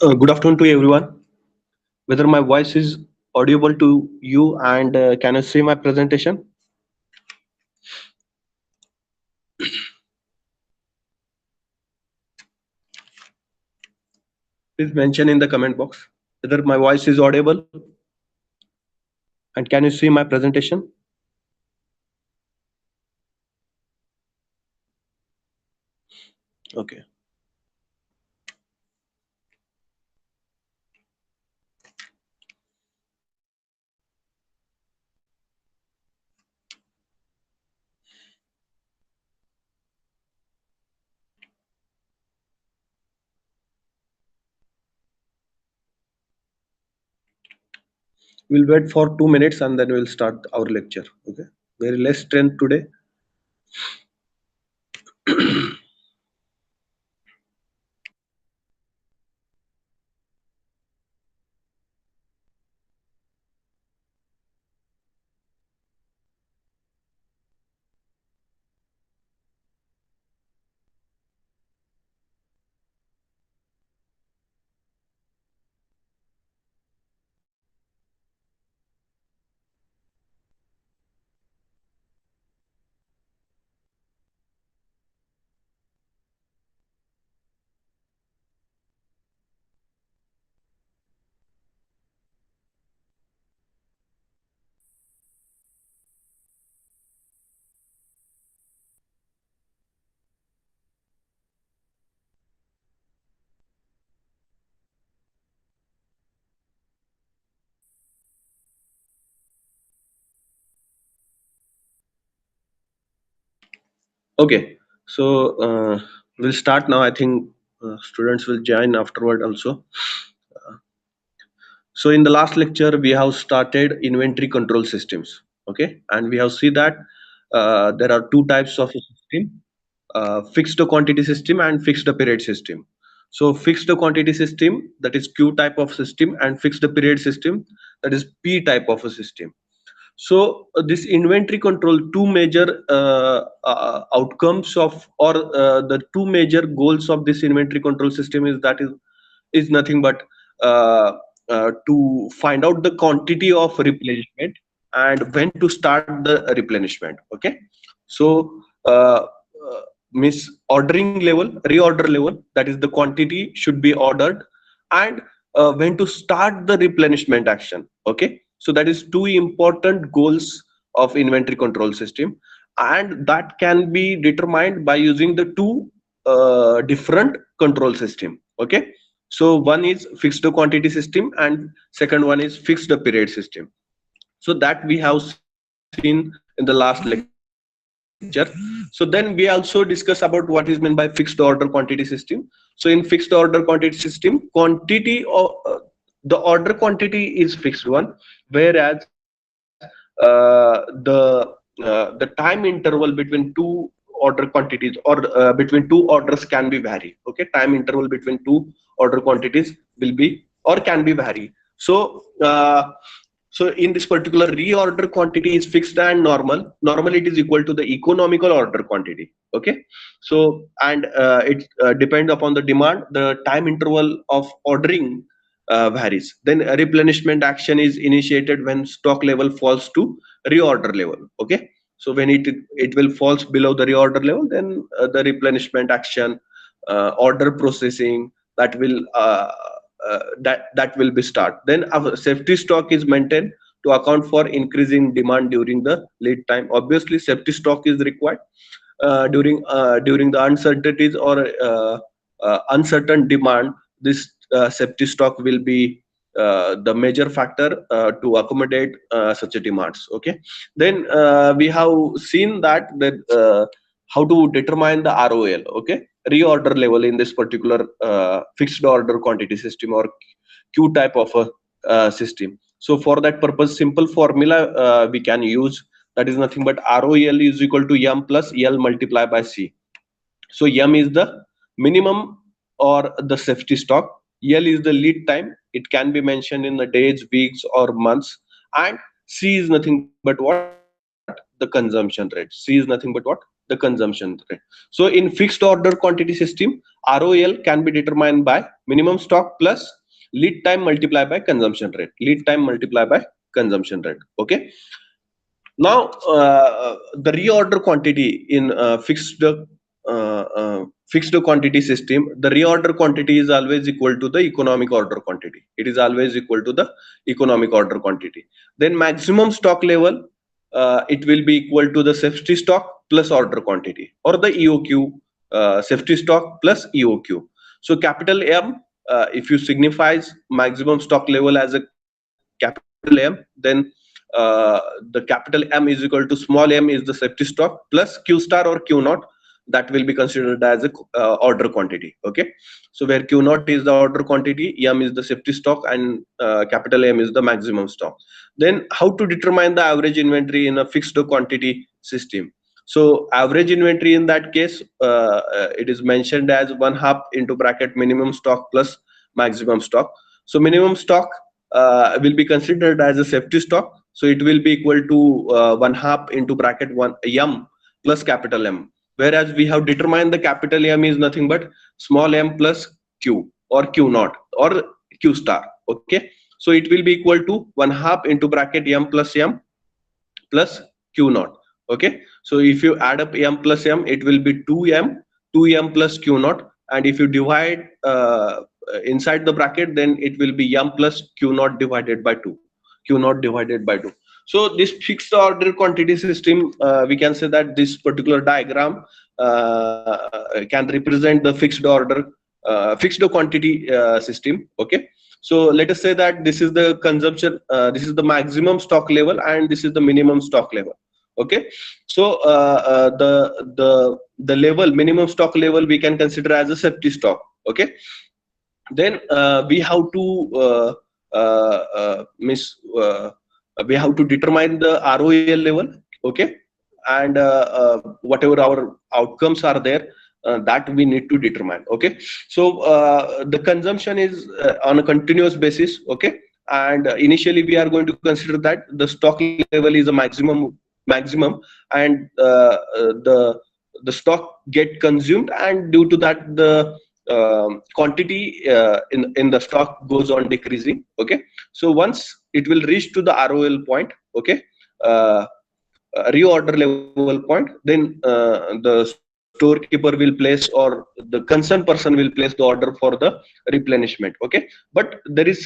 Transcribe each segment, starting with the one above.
Good afternoon to everyone. Whether my voice is audible to you and can you see my presentation? Please mention in the comment box whether my voice is audible and can you see my presentation? Okay. We'll wait for 2 minutes and then we'll start our lecture. Okay. Very less strength today. Okay. So we'll start now. I think students will join afterward also. So in the last lecture, we have started inventory control systems. Okay, and we have seen that there are two types of system: fixed quantity system and fixed period system. So fixed quantity system, that is Q type of system, and fixed period system, that is P type of a system. So this inventory control, two major outcomes of, or the two major goals of this inventory control system is nothing but uh, to find out the quantity of replenishment and when to start the replenishment. Okay, so miss ordering level, reorder level, that is the quantity should be ordered, and when to start the replenishment action. Okay, so that is two important goals of inventory control system, and that can be determined by using the two different control system. Okay, so one is fixed quantity system and second one is fixed period system. So that we have seen in the last lecture. So then we also discuss about what is meant by fixed order quantity system. So in fixed order quantity system, quantity of the order quantity is fixed one, whereas the time interval between two order quantities, or between two orders can be vary. Okay, time interval between two order quantities will be or can be vary. So in this particular, reorder quantity is fixed and normal. Normal, it is equal to the economical order quantity. Okay, so and it depends upon the demand. The time interval of ordering varies. Then a replenishment action is initiated when stock level falls to reorder level. Okay, so when it will falls below the reorder level, then the replenishment action, order processing, that will that will be start. Then our safety stock is maintained to account for increasing demand during the lead time. Obviously safety stock is required during the uncertainties or uncertain demand. This safety stock will be the major factor to accommodate such a demands. Okay, then we have seen that how to determine the ROL. Okay, reorder level in this particular fixed order quantity system or Q type of a system. So for that purpose, simple formula we can use, that is nothing but ROL is equal to M plus L multiplied by C. So M is the minimum or the safety stock. L is the lead time. It can be mentioned in the days, weeks, or months. And C is nothing but what? The consumption rate. C is nothing but what? the consumption rate. So in fixed order quantity system, ROL can be determined by minimum stock plus lead time multiplied by consumption rate. Lead time multiplied by consumption rate. Okay. Now, the reorder quantity in fixed quantity system, the reorder quantity is always equal to the economic order quantity. It is always equal to the economic order quantity. Then maximum stock level, it will be equal to the safety stock plus order quantity, or the EOQ, safety stock plus EOQ. So capital M, if you signifies maximum stock level as a capital M, then the capital M is equal to small m is the safety stock plus Q star or Q naught, that will be considered as a order quantity. Okay, so where Q naught is the order quantity, M is the safety stock, and capital M is the maximum stock. Then how to determine the average inventory in a fixed quantity system? So average inventory in that case, it is mentioned as one half into bracket minimum stock plus maximum stock. So minimum stock will be considered as a safety stock. So it will be equal to one half into bracket one M plus capital M. Whereas we have determined the capital M is nothing but small m plus Q or Q naught or Q star. Okay. So it will be equal to one half into bracket M plus M plus Q naught. Okay. So if you add up M plus M, it will be 2M plus Q naught. And if you divide inside the bracket, then it will be M plus Q naught divided by 2. Q naught divided by 2. So this fixed order quantity system, we can say that this particular diagram can represent the fixed quantity system. Okay. So let us say that this is the consumption, this is the maximum stock level, and this is the minimum stock level. Okay. So the level, minimum stock level, we can consider as a safety stock. Okay. Then we have to miss we have to determine the ROL level. Okay. And whatever our outcomes are there, that we need to determine. Okay. So the consumption is on a continuous basis. Okay. And initially we are going to consider that the stock level is a maximum, and the stock get consumed, and due to that the quantity in the stock goes on decreasing. Okay. So once it will reach to the ROL point, okay, uh, reorder level point, then the storekeeper will place, or the concerned person will place the order for the replenishment. Okay. But there is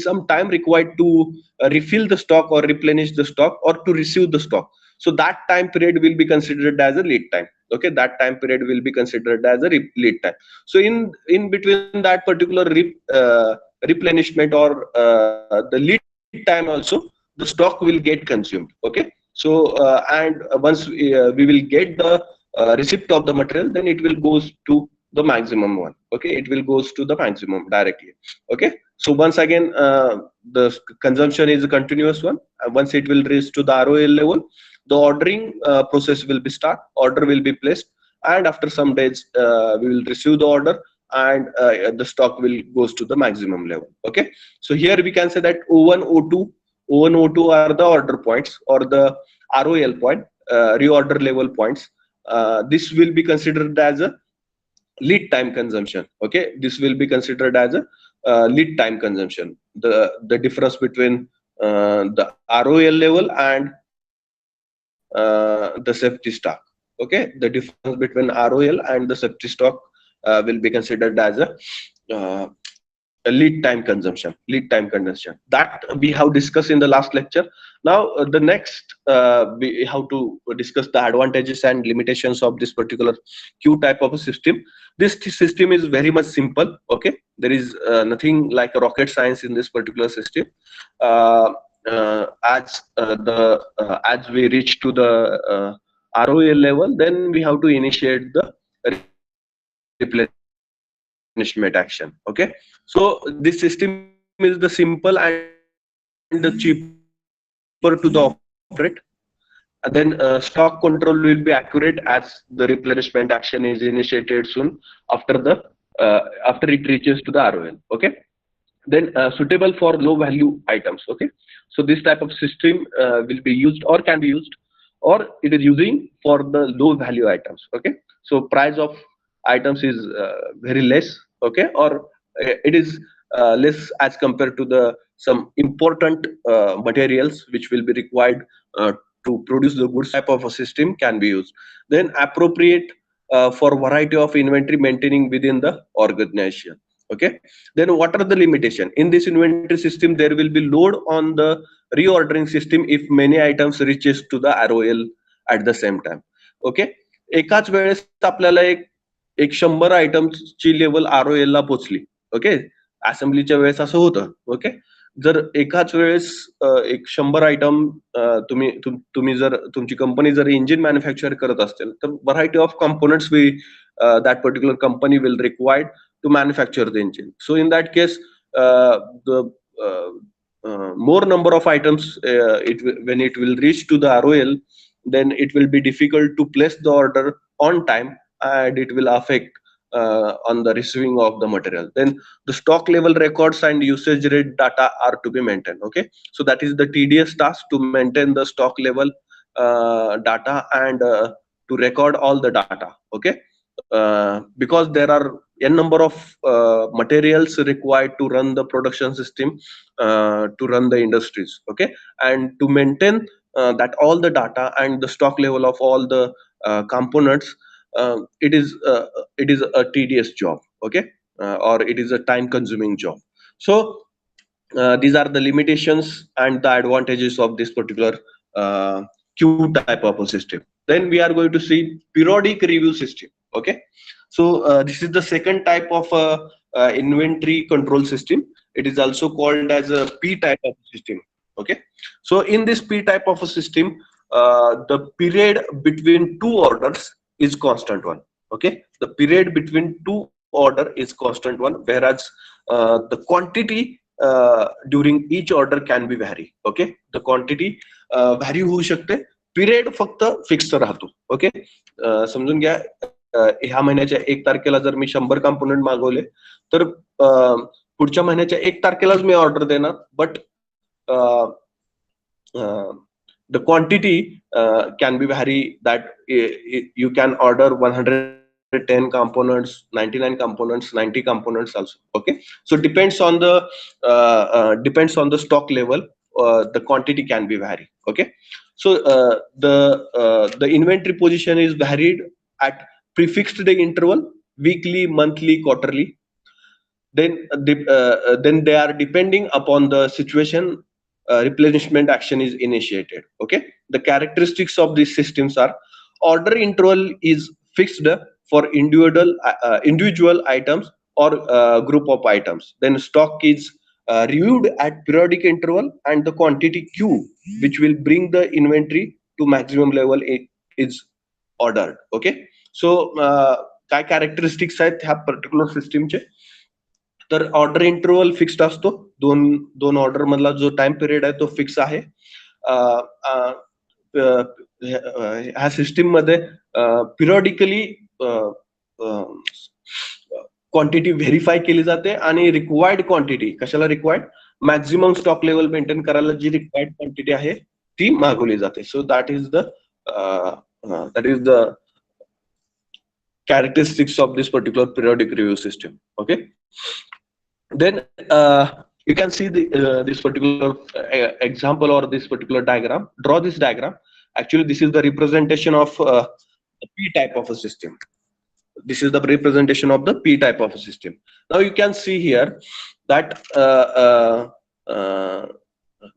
some time required to refill the stock or replenish the stock or to receive the stock. So that time period will be considered as a lead time. Okay. That time period will be considered as a lead time. So in between that particular replenishment or the lead time also, the stock will get consumed. Okay. So and once we will get the receipt of the material, then it will goes to the maximum one. Okay. It will goes to the maximum directly. Okay. So once again, the consumption is a continuous one. Once it will reach to the ROL level, the ordering process will be start, order will be placed, and after some days we will receive the order, and the stock will goes to the maximum level. Okay. So here we can say that O1, O2 are the order points or the ROL point, reorder level points. This will be considered as a lead time consumption. Okay. This will be considered as a lead time consumption. The difference between the ROL level and the safety stock. Okay. The difference between ROL and the safety stock will be considered as uh, a lead time consumption, that we have discussed in the last lecture. Now the next, we have to discuss the advantages and limitations of this particular Q type of a system. This system is very much simple. Okay. There is nothing like a rocket science in this particular system. As we reach to the ROA level, then we have to initiate the replenishment action. Okay. So this system is the simple and the cheaper to the operate. And then stock control will be accurate as the replenishment action is initiated soon after after it reaches to the ROL. Okay. Then suitable for low value items. Okay. So this type of system will be used or can be used or it is using for the low value items. Okay, so price of items is very less. Okay, or it is less as compared to the some important materials which will be required to produce the goods. Type of a system can be used. Then appropriate for variety of inventory maintaining within the organization. Okay, then what are the limitation in this inventory system? There will be load on the reordering system if many items reaches to the ROL at the same time. Okay, एकाच वेळेस आपल्याला एक एक 100 आयटम्सची level ROL ला पोचली. Okay, असेंब्लीच्या वेळेस असं होतं. Okay, जर एकाच वेळेस एक 100 आयटम तुम्ही जर तुमची कंपनी जर इंजिन मॅन्युफॅक्चर करत असेल तर variety of components we that particular company will require to manufacture the engine. So in that case, the more number of items when it will reach to the ROL, then it will be difficult to place the order on time, and it will affect on the receiving of the material. Then the stock level records and usage rate data are to be maintained. Okay, so that is the tedious task to maintain the stock level data and to record all the data. Okay, because there are n number of materials required to run the production system, to run the industries. Okay, and to maintain that all the data and the stock level of all the components, it is a tedious job. Okay, or it is a time consuming job. So these are the limitations and the advantages of this particular Q type of a system. Then we are going to see periodic review system. Okay, so this is the second type of inventory control system. It is also called as a P type of system. Okay, so in this P type of a system, the period between two orders is constant one. Okay, the period between two order is constant one, whereas the quantity during each order can be vary. Okay, the quantity vary होऊ शकते, period फक्त fix राहतो. Okay, समजून घ्या, ह्या महिन्याच्या 1 तारखेला जर मी 100 कंपोनेंट मागवले तर पुढच्या महिन्याच्या 1 तारखेलाच मी ऑर्डर देणार, but the quantity can be vary, that you can order 110 components, 99 components, 90 components also. Okay, so depends on the stock level, the quantity can be vary. Okay, so the inventory position is varied at prefixed day interval, weekly, monthly, quarterly. Then they are depending upon the situation, replenishment action is initiated. Okay, the characteristics of these systems are: order interval is fixed for individual items or group of items. Then stock is reviewed at periodic interval, and the quantity Q which will bring the inventory to maximum level is ordered. Okay, so काय characteristics आहेत ह्या particular सिस्टीमचे? तर order interval fixed असतो, दोन order मधला जो time period आहे तो फिक्स आहे. ह्या सिस्टीम मध्ये पिरियडिकली क्वांटिटी व्हेरीफाय केली जाते, आणि रिक्वायर्ड क्वांटिटी कशाला required, maximum stock level maintain करायला जी रिक्वायर्ड क्वांटिटी आहे ती मागवली जाते. So that is the characteristics of this particular periodic review system. Okay, then you can see this particular example or this particular diagram. Draw this diagram. Actually, this is the representation of the P type of a system. This is the representation of the P type of a system. Now you can see here that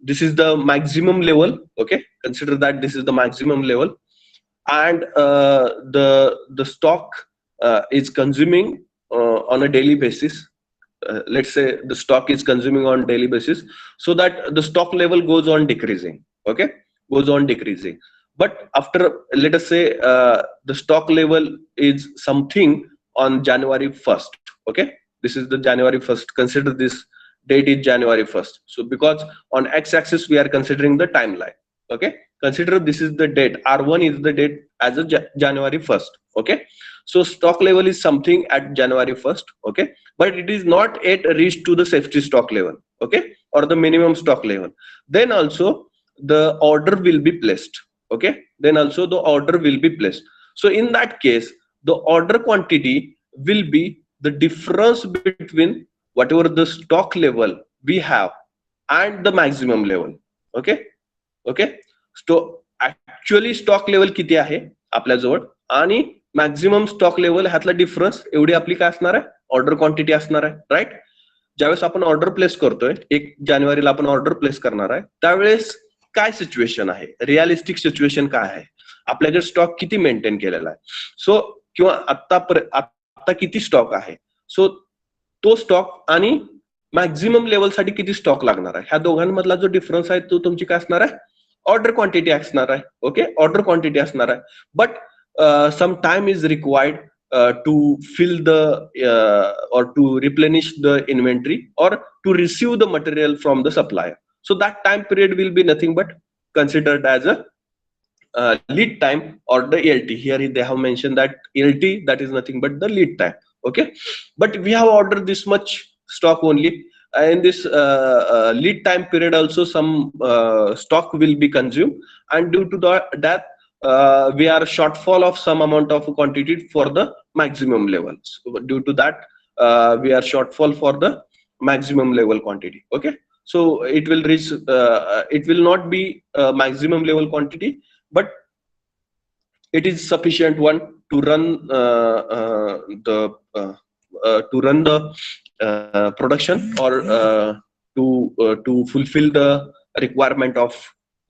this is the maximum level. Okay, consider that this is the maximum level, and the stock is consuming on a daily basis. Let's say the stock is consuming on daily basis, so that the stock level goes on decreasing. Okay, goes on decreasing. But after, let us say the stock level is something on January 1st. Okay, this is the January 1st. Consider this date is January 1st. So because on x-axis we are considering the timeline. Okay, consider this is the date, R1 is the date as a January 1st. Okay, so stock level is something at January 1st. Okay, but it is not yet reached to the safety stock level. Okay, or the minimum stock level. Then also the order will be placed. okay, then also the order will be placed. So in that case, the order quantity will be the difference between whatever the stock level we have and the maximum level. Okay, okay. Actually stock level किती आहे आपल्याजवळ आणि maximum stock level ह्यातला difference एवढी आपली काय असणार आहे, order quantity असणार आहे, राईट. ज्यावेळेस आपण ऑर्डर प्लेस करतोय 1 जानेवारीला आपण ऑर्डर प्लेस करणार आहे, त्यावेळेस काय सिच्युएशन आहे, रिअलिस्टिक सिच्युएशन काय आहे, आपल्याकडे स्टॉक किती मेंटेन केलेला आहे, सो किंवा आता किती स्टॉक आहे, सो तो स्टॉक आणि मॅक्झिमम लेवलसाठी किती स्टॉक लागणार आहे, ह्या दोघांमधला जो डिफरन्स आहे तो तुमची काय असणार आहे, ऑर्डर क्वांटिटी असणार आहे. ओके, ऑर्डर क्वांटिटी असणार आहे. But some time is required to fill the or to replenish the inventory or to receive the material from the supplier. So that time period will be nothing but considered as a lead time or the LT. Here they have mentioned that LT, that is nothing but the lead time. Okay, but we have ordered this much stock only. In this lead time period also some stock will be consumed, and due to that we are shortfall of some amount of quantity for the maximum levels. So due to that we are shortfall for the maximum level quantity. Okay, so it will reach it will not be maximum level quantity, but it is sufficient one to run the production or to fulfill the requirement of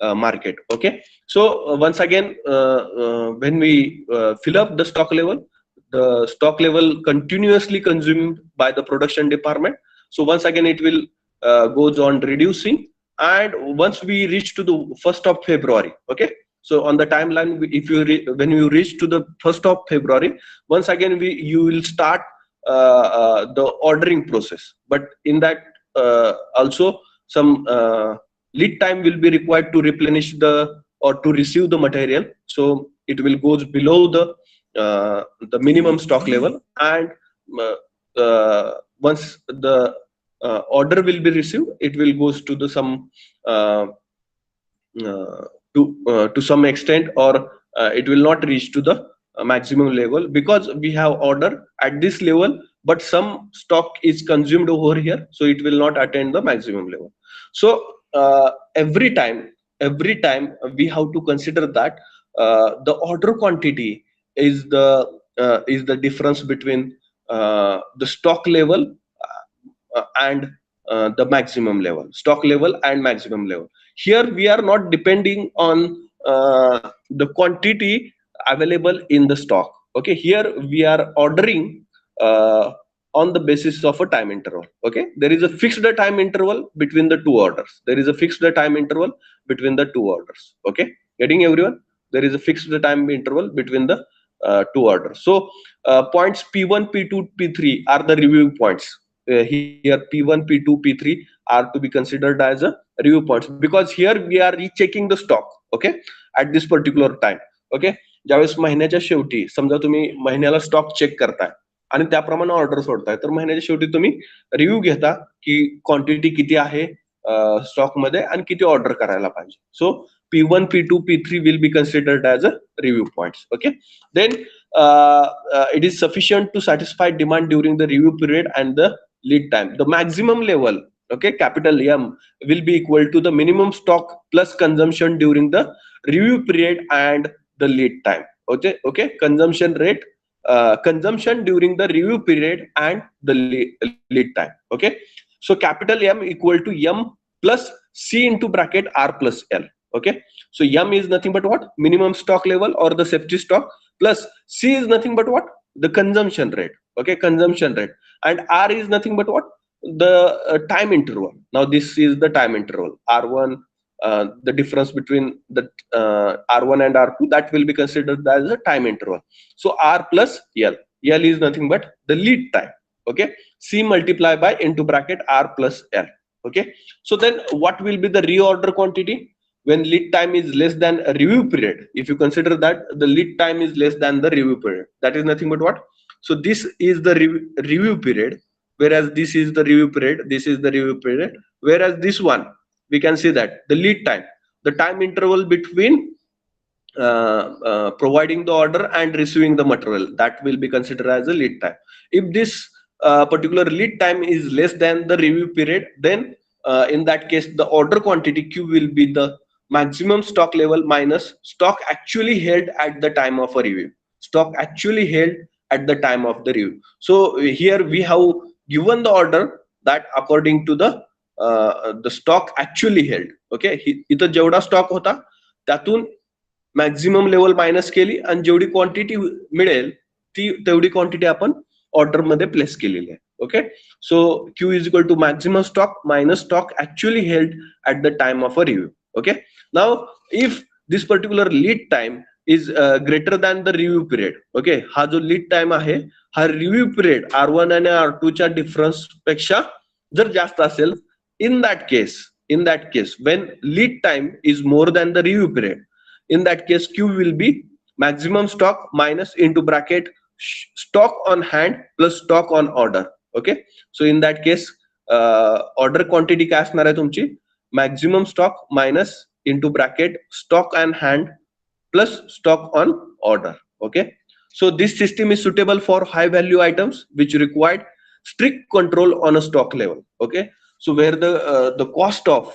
market. Okay, so once again when we fill up the stock level continuously consumed by the production department, so once again it will goes on reducing, and once we reach to the 1st of February, okay, so on the timeline, if you when you reach to the 1st of February, once again you will start the ordering process. But in that also some lead time will be required to replenish the or to receive the material. So it will goes below the minimum stock level, and once the order will be received, it will goes to the some uh, to some extent, or it will not reach to the maximum level, because we have order at this level but some stock is consumed over here, so it will not attain the maximum level. So every time we have to consider that the order quantity is the difference between the stock level and the maximum level, stock level and maximum level. Here we are not depending on the quantity available in the stock. Okay, here we are ordering on the basis of a time interval. Okay, there is a fixed time interval between the two orders. There is a fixed time interval between the two orders. Okay, getting everyone? There is a fixed time interval between the two orders. So points P1, P2, P3 are the review points. Here P1, P2, P3 are to be considered as a review points, because here we are rechecking the stock. Okay, at this particular time. Okay, ज्यावेळेस महिन्याच्या शेवटी समजा तुम्ही महिन्याला stock check करताय आणि त्याप्रमाणे order सोडताय, तर महिन्याच्या शेवटी तुम्ही रिव्ह्यू घेता की क्वांटिटी किती आहे स्टॉक मध्ये आणि किती ऑर्डर करायला पाहिजे. सो P1, P2, P3 will be considered as a review points. Okay, then it is sufficient to satisfy demand during the review period and the lead time. The maximum level, okay, capital M, will be equal to the minimum stock plus consumption during the review period and the lead time. Okay, okay, consumption rate, consumption during the review period and the lead time. Okay, so capital M equal to M plus C into bracket R plus L. Okay, so M is nothing but what, minimum stock level or the safety stock, plus C is nothing but what, the consumption rate. Okay, consumption rate, and R is nothing but what, the time interval. Now this is the time interval R1, the difference between the R1 and R2, that will be considered as a time interval. So R plus L, L is nothing but the lead time. Okay, C multiply by into bracket R plus L. Okay, so then what will be the reorder quantity when lead time is less than a review period? If you consider that the lead time is less than the review period, that is nothing but what, so this is the review period, whereas this is the review period, this is the review period, whereas this one we can see that the lead time, the time interval between providing the order and receiving the material, that will be considered as a lead time. If this particular lead time is less than the review period, then in that case the order quantity Q will be the maximum stock level minus stock actually held at the time of a review. Stock actually held at the time of the review. So here we have given the order that according to the stock actually held. Okay, इथं जेवढा stock होता त्यातून maximum level minus केली आणि जेवढी quantity मिळेल ती तेवढी क्वांटिटी आपण ऑर्डर मध्ये प्लेस केलेली आहे. Okay, so Q is equal to maximum stock minus stock actually held at the time of a review. Okay, now if this particular lead time is greater than the review period. Okay, हा जो lead time आहे हा review period R1 आणि R2 च्या difference पेक्षा जर जास्त असेल, in that case when lead time is more than the review period, in that case Q will be maximum stock minus into bracket stock on hand plus stock on order. Okay, so in that case order quantity काय असणार आहे तुमची, maximum stock minus into bracket stock on hand plus stock on order. Okay, so this system is suitable for high value items which required strict control on a stock level. Okay, so where the cost of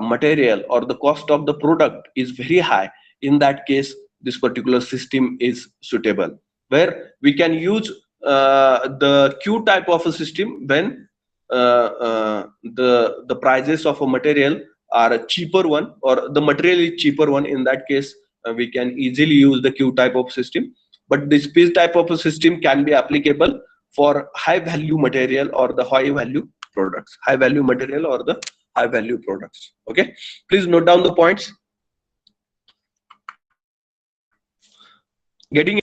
material or the cost of the product is very high, in that case this particular system is suitable, where we can use the Q type of a system when the prices of a material are a cheaper one or the material is cheaper one. In that case we can easily use the Q type of system, but this P type of a system can be applicable for high value material or the high value products, high value material or the high value products. Okay, please note down the points. Getting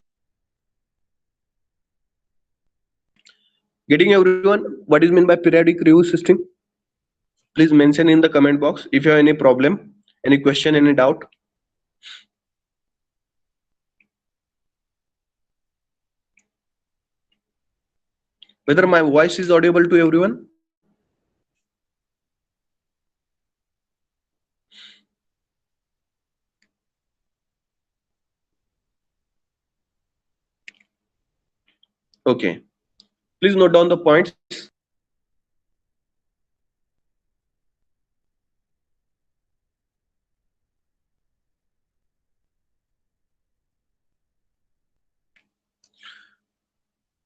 everyone what is meant by periodic review system? Please mention in the comment box if you have any problem, any question, any doubt. Whether my voice is audible to everyone? Okay, please note down the points.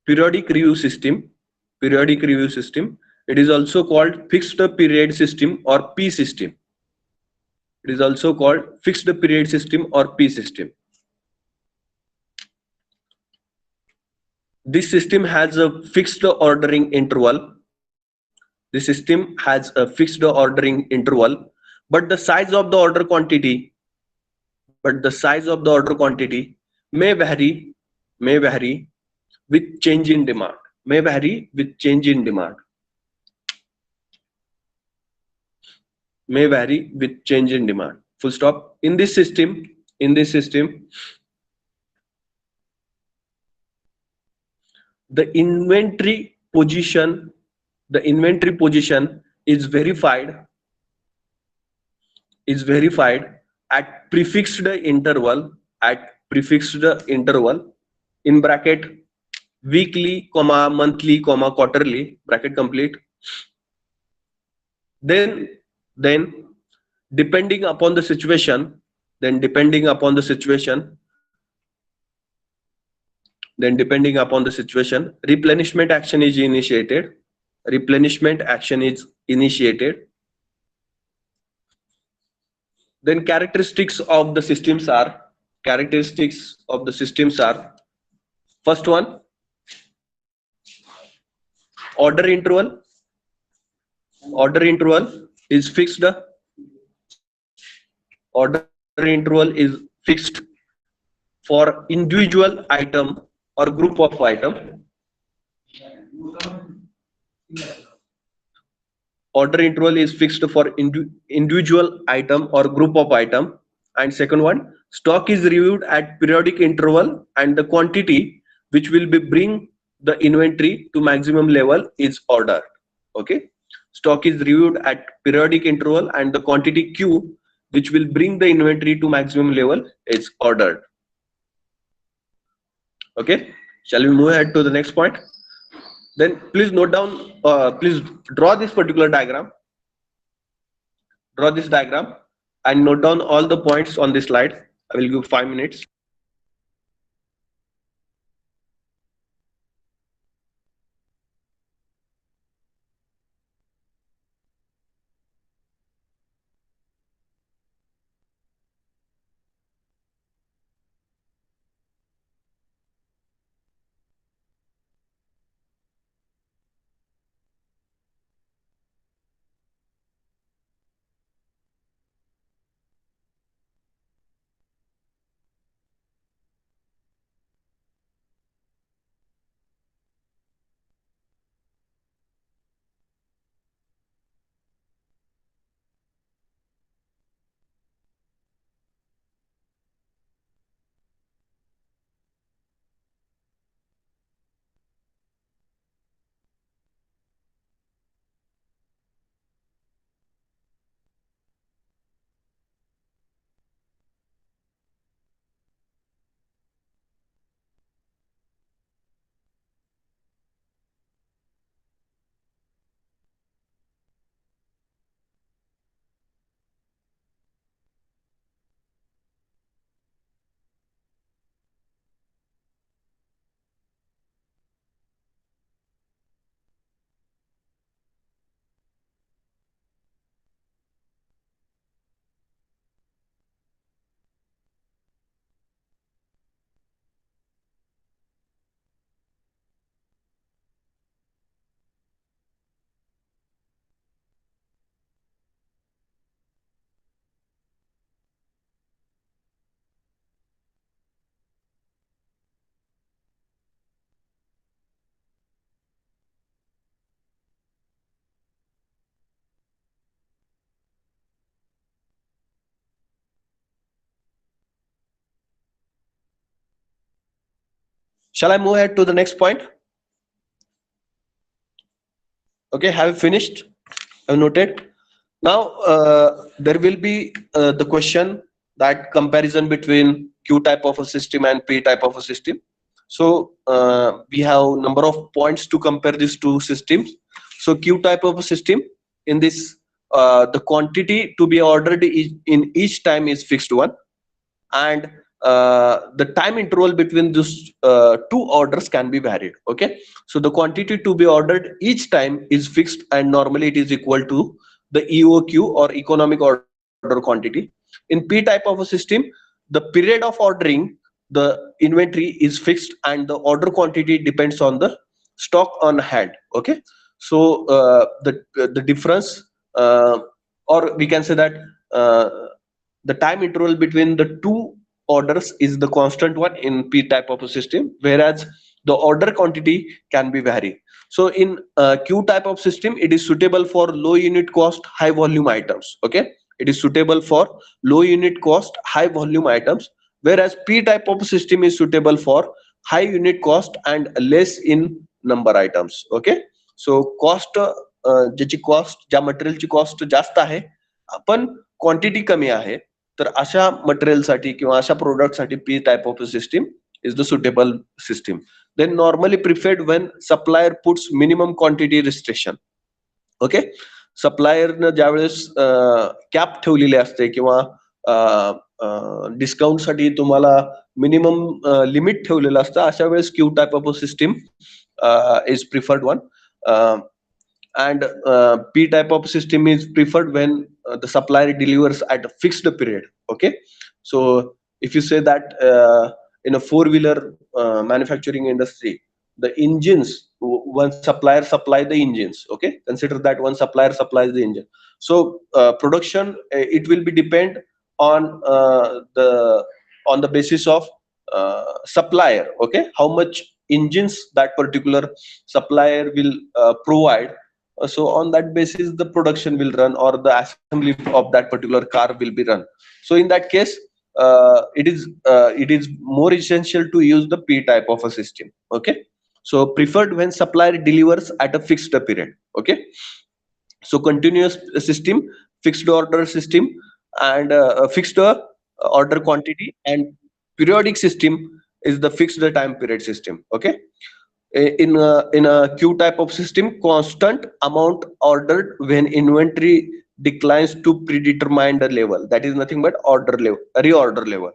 Periodic review system, periodic review system, it is also called fixed period system or P system. It is also called fixed period system or P system. This system has a fixed ordering interval. The system has a fixed ordering interval, but the size of the order quantity, may vary with change in demand. May vary with change in demand. May vary with change in demand. Full stop. In this system, the inventory position is verified at prefixed interval in bracket weekly, monthly, quarterly, bracket complete. Then depending upon the situation, replenishment action is initiated. Then characteristics of the systems are, first one, order interval is fixed. Order interval is fixed for individual item or group of item. Order interval is fixed for individual item or group of item. And second one, stock is reviewed at periodic interval and the quantity which will be bring the inventory to maximum level is ordered. Okay, stock is reviewed at periodic interval and the quantity Q which will bring the inventory to maximum level is ordered. Okay, shall we move ahead to the next point? Then please note down, please draw this particular diagram, draw this diagram and note down all the points on this slide. I will give 5 minutes. Shall I move ahead to the next point? Okay, have you finished? Have you noted? Now there will be the question that comparison between Q type of a system and P type of a system. So we have number of points to compare these two systems. So Q type of a system, in this the quantity to be ordered in each time is fixed one, and the time interval between these two orders can be varied. Okay, so the quantity to be ordered each time is fixed, and normally it is equal to the EOQ or economic order quantity. In P type of a system, the period of ordering the inventory is fixed and the order quantity depends on the stock on hand. Okay, so the difference, or we can say that uh, the time interval between the two orders is the constant one in P type of a system, whereas the order quantity can be varied. So in Q type of system, it is suitable for low unit cost, high volume items. Okay, it is suitable for low unit cost, high volume items, whereas P type of system is suitable for high unit cost and less in number items. Okay, so cost, ज्याची cost, ज्या मटेरियलची cost जास्त आहे पण quantity कमी आहे, तर अशा मटेरियलसाठी किंवा अशा प्रोडक्टसाठी P type of system is the suitable system. Then normally preferred when supplier puts minimum quantity restriction. Okay, सप्लायरनं ज्यावेळेस कॅप ठेवलेली असते किंवा डिस्काउंटसाठी तुम्हाला मिनिमम लिमिट ठेवलेलं असतं, अशा वेळेस Q type of system is preferred one. And P type of system is preferred when the supplier delivers at a fixed period. Okay, so if you say that in a four-wheeler manufacturing industry, the engines, one supplier supply the engines. Okay, consider that one supplier supplies the engine. So production, it will be depend on the basis of supplier. Okay, how much engines that particular supplier will provide. So on that basis the production will run, or the assembly of that particular car will be run. So in that case, it is more essential to use the P type of a system. Okay, so preferred when supplier delivers at a fixed period. Okay, so continuous system, fixed order system, and fixed order quantity, and periodic system is the fixed time period system. Okay. In a queue type of system, constant amount ordered when inventory declines to predetermined level, that is nothing but order level, reorder level,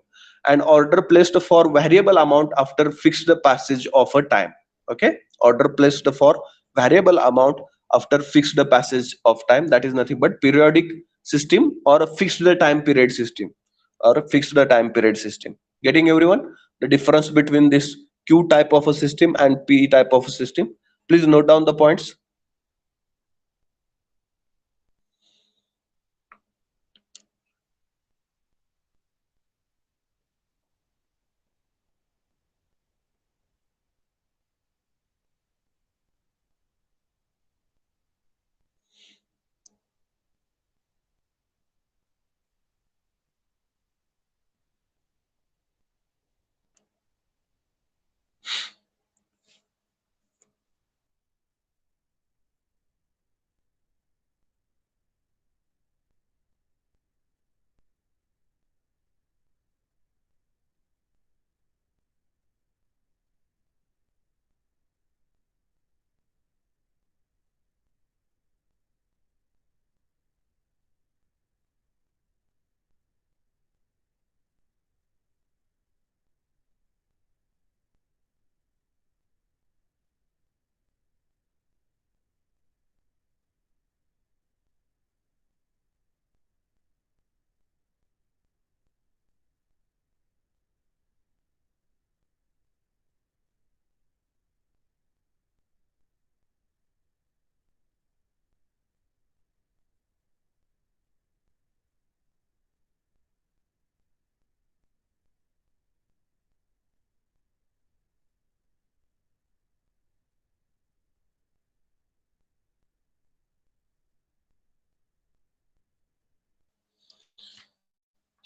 and order placed for variable amount after fixed passage of a time. Okay. Order placed for variable amount after fixed passage of time, that is nothing but periodic system or a fixed time period system, or a fixed time period system. Getting everyone the difference between this Q type of a system and P type of a system? Please note down the points.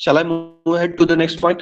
Shall I move ahead to the next point?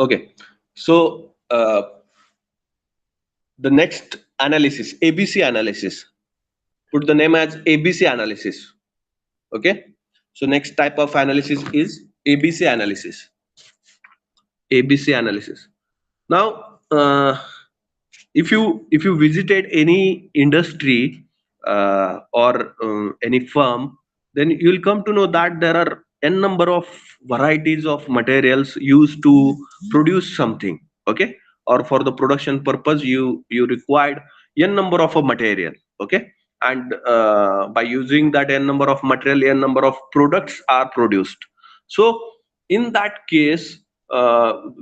Okay. So the next analysis, ABC analysis. Put the name as ABC analysis. Okay. So next type of analysis is ABC analysis. ABC analysis. Now, if you visited any industry or any firm, then you will come to know that there are n number of varieties of materials used to produce something. Okay. Or for the production purpose, you required n number of a material. Okay. And by using that n number of material, n number of products are produced. So in that case,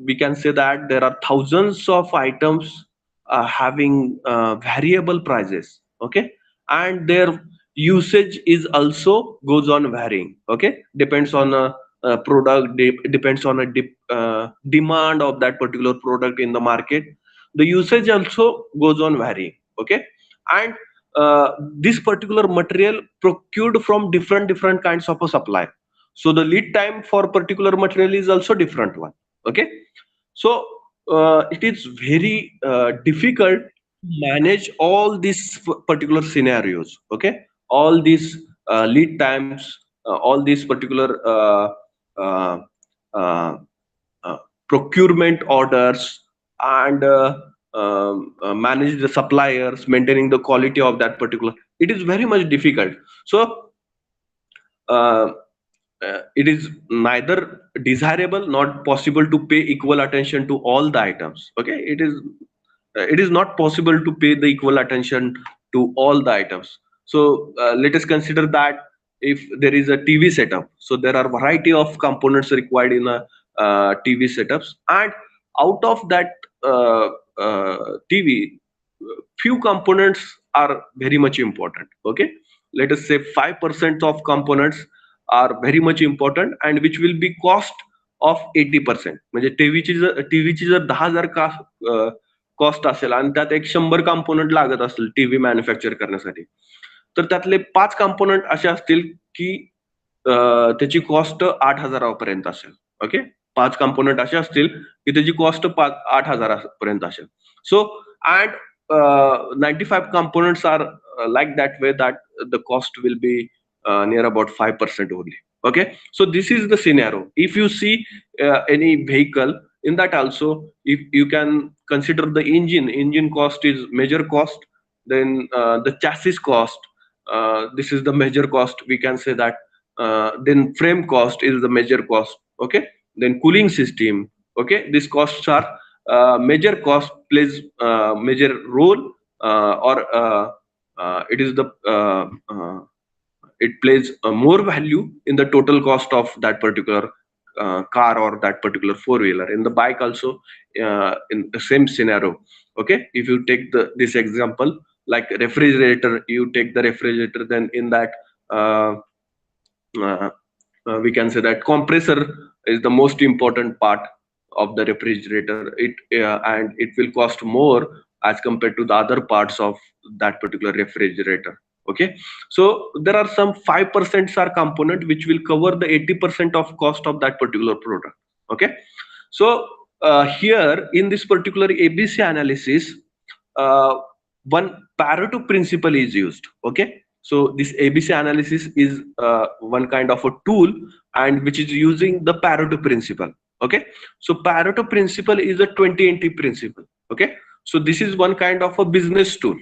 we can say that there are thousands of items having variable prices. Okay. And their usage is also goes on varying. Okay. Depends on a product, depends on a demand of that particular product in the market. The usage also goes on varying. Okay. And this particular material procured from different kinds of a supply, so the lead time for particular material is also different one. Okay. So it is very difficult to manage all these particular scenarios. Okay. All these lead times, all these particular uh, uh, uh, procurement orders, and manage the suppliers, maintaining the quality of that particular, it is very much difficult. So uh, it is neither desirable not possible to pay equal attention to all the items. Okay. It is not possible to pay the equal attention to all the items. So let us consider that if there is a TV setup, so there are variety of components required in a TV setups, and out of that TV, few components are very much important. Okay, let us say 5% of components are very much important and which will be cost of 80%. म्हणजे टीव्हीची जर 10,000 cost असेल आणि त्यात एक 100 component लागत असतील TV manufacture करण्यासाठी, तर त्यातले 5 कॉम्पोनंट असे असतील की त्याची कॉस्ट 8,000 असेल. ओके, 5 कॉम्पोनंट असे असतील की त्याची कॉस्ट 8,000 असेल. So and 95 components are like that way that the cost will be near about 5% only. Okay, so this is the scenario. If you see any vehicle, in that also, if you can consider the engine cost is major cost, then the chassis cost, this is the major cost, we can say that. Then frame cost is the major cost. Okay, then cooling system. Okay, these costs are major cost, plays major role, or it is the it plays more value in the total cost of that particular car or that particular four-wheeler. In the bike also, in the same scenario. Okay, if you take this example, like refrigerator, you take the refrigerator, then in that uh, we can say that compressor is the most important part of the refrigerator. And it will cost more as compared to the other parts of that particular refrigerator. Okay, so there are some 5% are component which will cover the 80% of cost of that particular product. Okay, so here in this particular ABC analysis, uh, one Pareto principle is used. Okay, so this ABC analysis is one kind of a tool and which is using the Pareto principle. Okay, so Pareto principle is a 20-80 principle. Okay, so this is one kind of a business tool.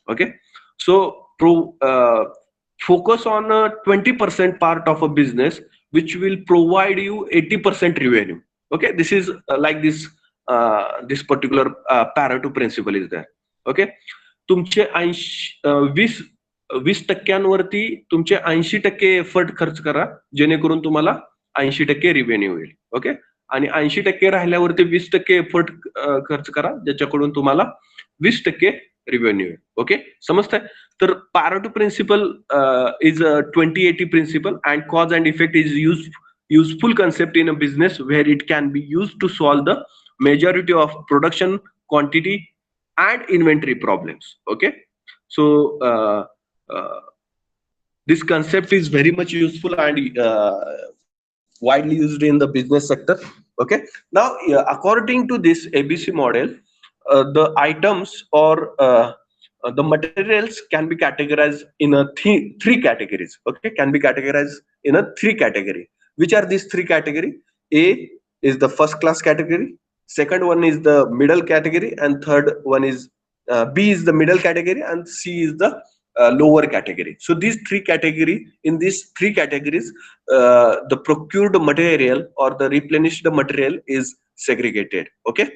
Okay, so focus on a 20% part of a business which will provide you 80% revenue. Okay, this is like this particular Pareto principle is there. Okay, तुमचे 20% तुमचे 80% effort खर्च करा, जेणेकरून तुम्हाला 80% revenue होईल. Okay, आणि 80% राहिल्यावरती 20% effort खर्च करा, ज्याच्याकडून तुम्हाला 20% रिव्हेन्यू होईल. ओके, समजतंय? तर Pareto principle is a 20-80 principle, and cause and effect is useful concept in a business where it can be used to solve the majority of production, quantity, and inventory problems. Okay, so this concept is very much useful and widely used in the business sector. Okay, now according to this ABC model, the items or the materials can be categorized in a three categories. Okay, can be categorized in a three category. Which are these three category? A is the first class category, second one is the middle category, and third one is B is the middle category, and C is the lower category. So these three category, in these three categories, the procured material or the replenished material is segregated. Okay,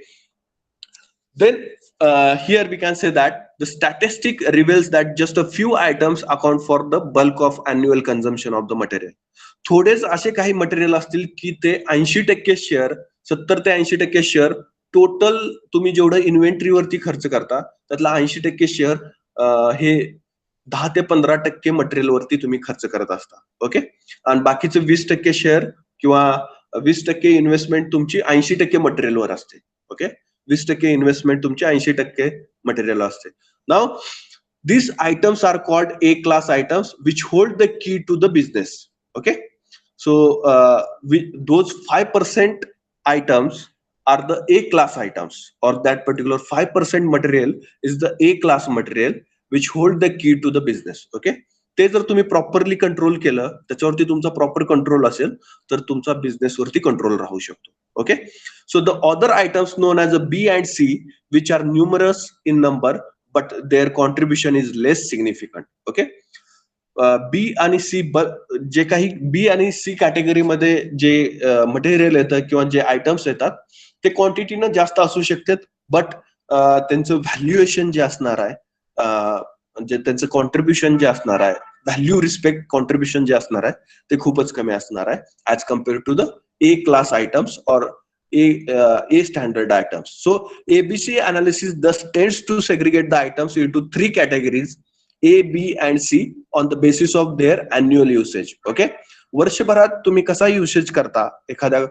then here we can say that the statistic reveals that just a few items account for the bulk of annual consumption of the material. थोडेच असे काही material असतील की ते 80% share, 70 ते 80% share total तुम्ही जेवढं इन्व्हेंटरीवरती खर्च करता त्यातला 80% शेअर हे 10 ते 15% मटेरियल वरती तुम्ही खर्च करत असता. ओके, आणि बाकीचे 20% शेअर किंवा 20% इन्व्हेस्टमेंट तुमची 80% मटेरियलवर असते. ओके, 20% इन्व्हेस्टमेंट तुमची 80% मटेरियल असते. नाव these items are called A class items which hold the key to the business. Okay, so those 5% items are the A class items, or that particular 5% material is the A class material which hold the key to the business. Okay, ते जर तुम्ही properly control केलं, त्याच्यावरती तुमचा proper control असेल तर तुमचा business वरती कंट्रोल राहू शकतो. Okay, so the other items known as a B and C, which are numerous in number but their contribution is less significant. Okay, B आणि सी, जे काही बी आणि सी कॅटेगरीमध्ये जे मटेरियल येतं किंवा जे आयटम्स येतात ते क्वांटिटीनं जास्त असू शकतात, बट त्यांचं व्हॅल्युएशन जे असणार आहे, म्हणजे त्यांचं कॉन्ट्रीब्युशन जे असणार आहे, व्हॅल्यू रिस्पेक्ट कॉन्ट्रीब्युशन जे असणार आहे ते खूपच कमी असणार आहे as compared to the A class items or A standard items. So ABC analysis thus tends to segregate the items into three categories, A, B and C, on the basis of their annual usage. Okay, वर्षभरात तुम्ही कसा usage करता एखाद्या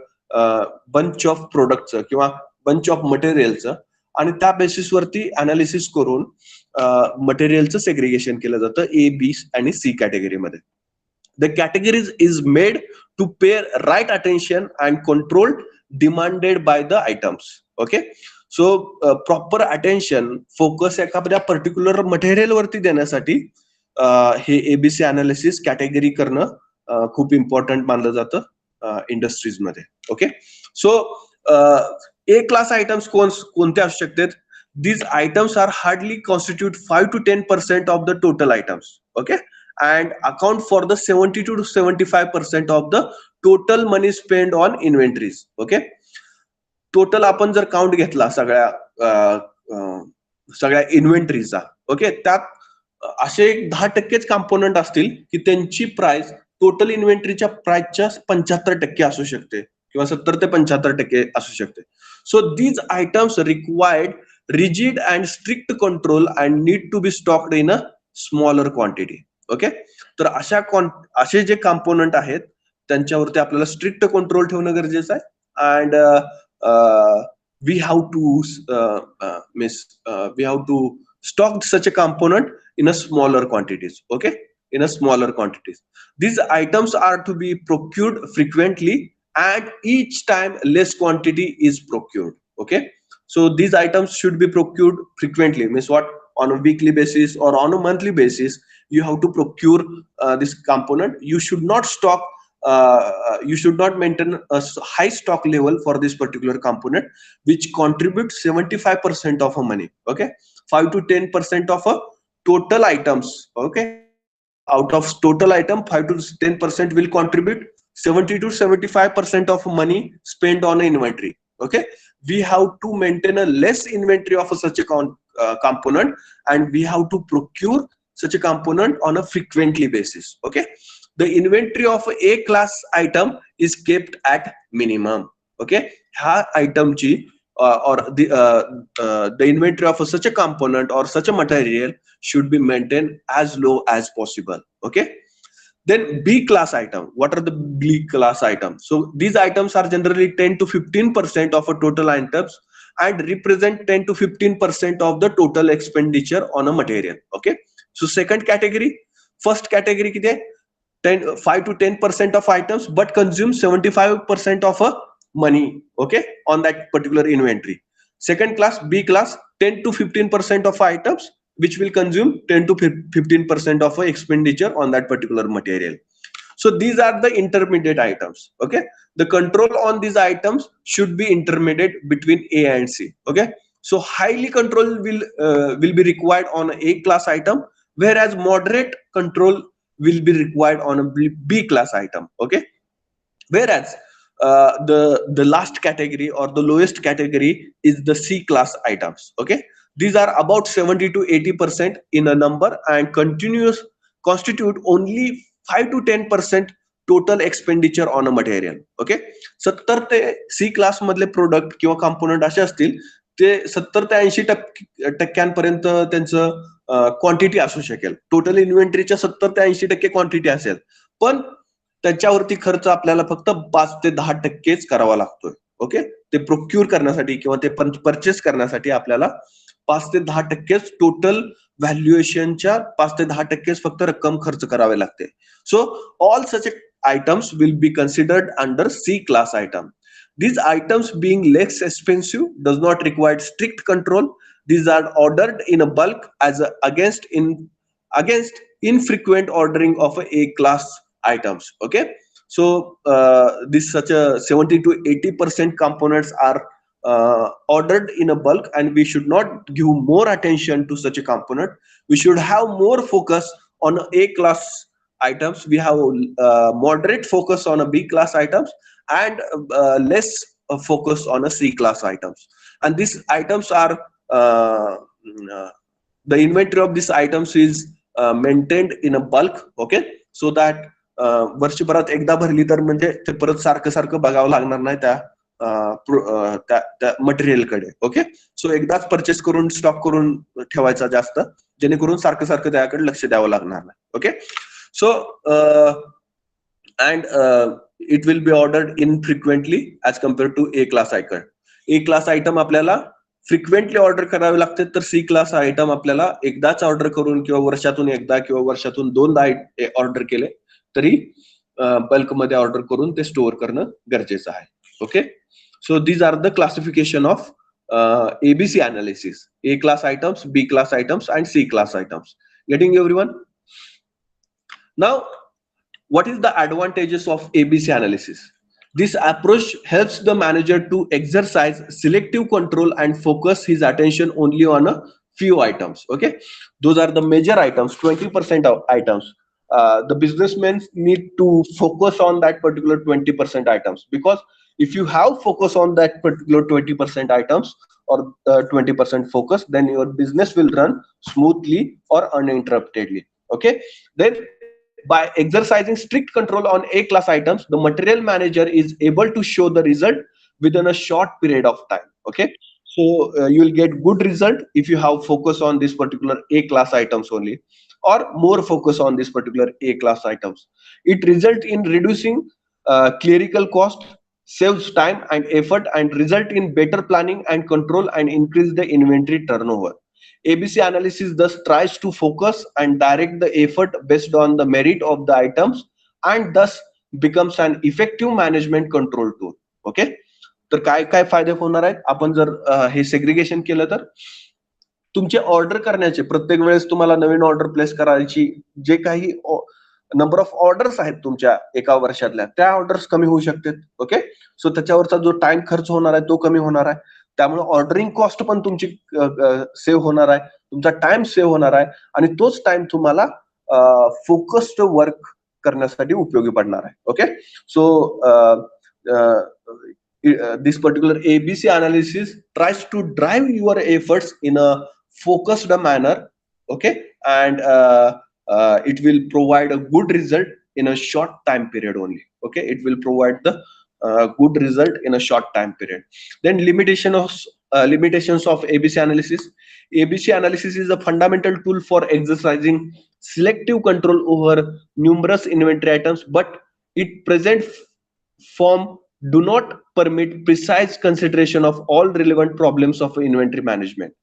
bunch of प्रोडक्टचं किंवा bunch of मटेरियलचं, आणि त्या बेसिसवरती analysis करून मटेरियलचं segregation केलं जातं ए, बी आणि सी कॅटेगरीमध्ये. The categories is made to pay right attention and control demanded by the items. Okay, so proper attention focus एखाद्या पर्टिक्युलर मटेरियल वरती देण्यासाठी हे एबीसी अनालिसिस कॅटेगरी करणं खूप इम्पॉर्टंट मानलं जातं इंडस्ट्रीज मध्ये. ओके, सो ए क्लास आयटम्स कोणते असू शकतात? These items are hardly constitute 5 to 10% of the total items. Okay, and account for the 72 to 75% of the total money spent on inventories. Okay, total आपण जर काउंट घेतला सगळ्या इन्व्हेंटरीचा, ओके, त्यात असे 10% कॉम्पोनंट असतील की त्यांची प्राइस टोटल इन्व्हेंटरीच्या प्राइसच्या 75% असू शकते किंवा 70 ते 75% असू शकते. So these items required rigid and strict control and need to be stocked in a smaller quantity. Okay, तर असे जे कॉम्पोनंट आहेत त्यांच्यावरती आपल्याला स्ट्रिक्ट कंट्रोल ठेवणं गरजेचं आहे. And we have to stock such a component in a smaller quantities. Okay, in a smaller quantities. These items are to be procured frequently and each time less quantity is procured. Okay, so these items should be procured frequently, means what? On a weekly basis or on a monthly basis you have to procure this component. You should not stock, you should not maintain a high stock level for this particular component which contributes 75% of a money. Okay, 5 to 10% of a total items. Okay, out of total item 5 to 10% will contribute 70 to 75% of money spent on inventory. Okay, we have to maintain a less inventory of such a component, and we have to procure such a component on a frequently basis. Okay, the inventory of a class item is kept at minimum. Okay, ह्या item ची or the inventory of such a component or such a material should be maintained as low as possible. Okay, then B class item. What are the B class items? So these items are generally 10 to 15% of a total items and represent 10 to 15% of the total expenditure on a material. Okay, so second category, first category किती आहे? 5 to 10% of items but consume 75% of a money. Okay, on that particular inventory. Second class, B class, 10 to 15% of items which will consume 10 to 15% of a expenditure on that particular material. So these are the intermediate items. Okay, the control on these items should be intermediate between A and C. Okay, so highly control will be required on A class item, whereas moderate control will be required on a B class item. Okay, whereas the last category or the lowest category is the C class items. Okay, these are about 70 to 80% in a number and constitute only 5 to 10% total expenditure on a material. Okay, 70 ते C class मधले product किंवा component असे असतील ते 70 ते 80% त्यांचं quantity असू शकेल. टोटल इन्व्हेंटरीच्या 70 ते 80% क्वांटिटी असेल, पण त्याच्यावरती खर्च आपल्याला फक्त 5 ते 10%च करावा लागतोय. ओके, ते प्रोक्यूर करण्यासाठी किंवा ते परचेस करण्यासाठी आपल्याला 5 ते 10%च टोटल व्हॅल्युएशनच्या 5 ते 10%च फक्त रक्कम खर्च करावे लागते. So all such items will be considered under C class item. These items being less expensive does not require strict control. These are ordered in a bulk as against infrequent ordering of A class items. Okay, so this such a 70 to 80% components are ordered in a bulk, and we should not give more attention to such a component. We should have more focus on A class items. We have moderate focus on a B class items and less focus on a C class items. And these items are the inventory of these items is maintained in a bulk. Okay, so that वर्षभरात एकदा भरली तर म्हणजे ते परत सारखं सारखं बघावं लागणार नाही त्या मटेरियलकडे. ओके, सो एकदाच परचेस करून स्टॉक करून ठेवायचा जास्त, जेणेकरून सारखं सारखं त्याकडे लक्ष द्यावं लागणार नाही. Okay, so and it will be ordered infrequently as compared to A class item. A class item आपल्याला फ्रिक्वेंटली ऑर्डर करावे लागते, तर C क्लास आयटम आपल्याला एकदाच ऑर्डर करून किंवा वर्षातून एकदा किंवा वर्षातून दोनदा ऑर्डर केले तरी बल्कमध्ये ऑर्डर करून ते स्टोअर करणं गरजेचं आहे. Okay, so these are the classification of ABC analysis: A class items, B class items and C class items. Getting everyone? Now, what is the advantages of ABC analysis? This approach helps the manager to exercise selective control and focus his attention only on a few items. Okay, those are the major items, 20% of items. The businessmen need to focus on that particular 20% items, because if you have focus on that particular 20% items or 20% focus, then your business will run smoothly or uninterruptedly. Okay, then by exercising strict control on A class items, the material manager is able to show the result within a short period of time. Okay, so you will get good result if you have focus on this particular A class items only, or more focus on this particular A class items. It results in reducing clerical cost, saves time and effort, and result in better planning and control and increase the inventory turnover. ABC analysis thus tries to focus and direct the effort based on the merit of the items, and thus becomes an effective management control tool. Okay, तर काय काय फायदे होणार आहेत आपण जर हे segregation केलं तर? तुमचे ऑर्डर करण्याचे, प्रत्येक वेळेस तुम्हाला नवीन ऑर्डर प्लेस करायची जे काही नंबर ऑफ ऑर्डर्स आहेत तुमच्या एका वर्षातल्या, त्या ऑर्डर्स कमी होऊ शकतात. ओके, सो त्याच्यावरचा जो टाइम खर्च होणार आहे तो कमी होणार आहे. त्यामुळे ऑर्डरिंग कॉस्ट पण तुमची सेव्ह होणार आहे, तुमचा टाइम सेव्ह होणार आहे, आणि तोच टाइम तुम्हाला फोकस्ड वर्क करण्यासाठी उपयोगी पडणार आहे. Okay, so this particular ABC analysis tries to drive your efforts in a focused manner. Okay, and it will provide a good result in a short time period only. Okay, it will provide the good result in a short time period. Then limitations of ABC analysis. ABC analysis is a fundamental tool for exercising selective control over numerous inventory items, but it present form do not permit precise consideration of all relevant problems of inventory management.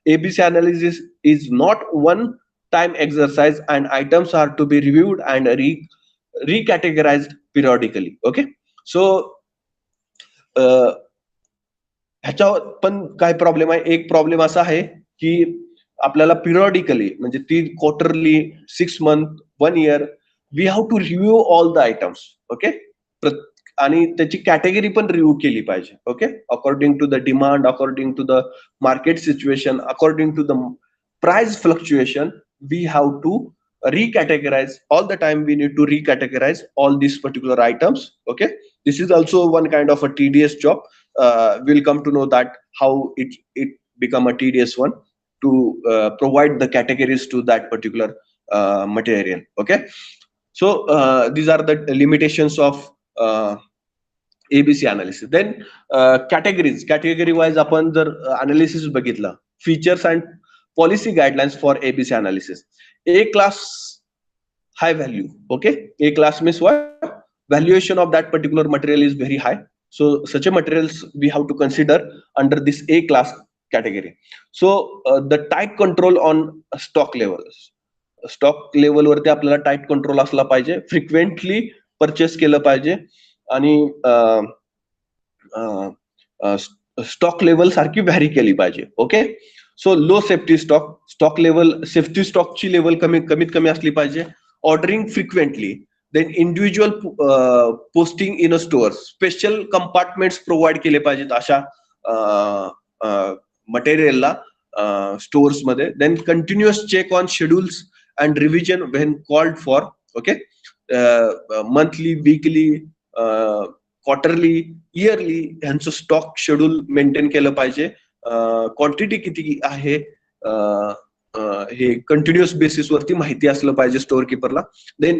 ABC analysis is not one time exercise, and items are to be reviewed and recategorized periodically. Okay, so ह्याच्यावर पण काय problem आहे? एक problem असा आहे की आपल्याला periodically, म्हणजे 3 quarterly, 6 month, 1 year, we have to review all the items. Okay, आणि त्याची कॅटेगरी पण रिव्ह्यू केली पाहिजे. Okay, according to the demand, according to the market situation, according to the price fluctuation, we have to recategorize all the time. We need to recategorize all these particular items. Okay, this is also one kind of a tedious job. We'll come to know that how it become a tedious one to provide the categories to that particular material. Okay, so these are the limitations of ABC analysis. Then category wise आपण जर analysis बघितलं, features and policy guidelines for ABC analysis. A class, high value. Okay, A class means what? Valuation of that particular material is very high, so such a materials we have to consider under this A class category. So the tight control on stock levels. Stock level वरती आपल्याला tight control असला पाहिजे, frequently purchase केलं पाहिजे, आणि stock level सारखी vary केली पाहिजे. Okay, so low safety stock level, safety स्टॉकची लेवल कमीत कमी असली पाहिजे. Ordering frequently. Then individual posting in a store, special compartments provide केले पाहिजेत अशा मटेरियलला स्टोअर्स मध्ये. Then continuous check on schedules and revision when called for. Okay, monthly, weekly, quarterly, yearly ह्यांचं स्टॉक शेड्यूल मेंटेन केलं पाहिजे. क्वांटिटी किती आहे, हे कंटिन्युअस बेसिसवरती माहिती असलं पाहिजे स्टोअर किपरला. देन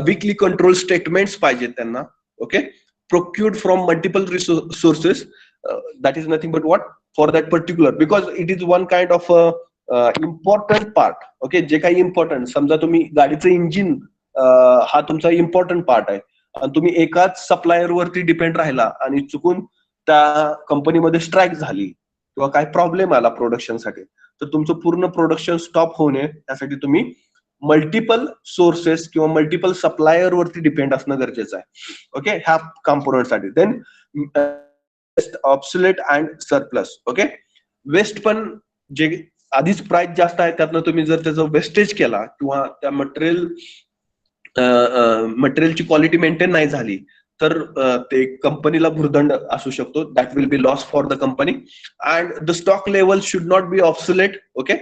वीकली कंट्रोल स्टेटमेंट्स पाहिजेत त्यांना. Okay, procured from multiple sources, that is nothing but what, for that particular, because it is one kind of important part. Okay, जे काही इम्पॉर्टंट, समजा तुम्ही गाडीचं इंजिन हा तुमचा इम्पॉर्टंट पार्ट आहे आणि तुम्ही एकाच सप्लायर वरती डिपेंड राहिला आणि चुकून त्या कंपनीमध्ये स्ट्राईक झाली किंवा काही प्रॉब्लेम आला प्रोडक्शनसाठी, तर तुमचं पूर्ण प्रोडक्शन स्टॉप होऊ नये त्यासाठी तुम्ही मल्टिपल सोर्सेस किंवा मल्टिपल सप्लायर वरती डिपेंड असणं गरजेचं आहे. ओके, ह्या कॉम्पोनंटसाठी. Then obsolete and surplus. Okay, waste पण जे आधीच प्राइस जास्त आहे त्यातनं तुम्ही जर त्याचं वेस्टेज केला किंवा त्या मटेरियलची क्वालिटी मेंटेन नाही झाली तर ते कंपनीला भुर्दंड असू शकतो. That will be loss for the company. And the stock level should not be obsolete. Okay,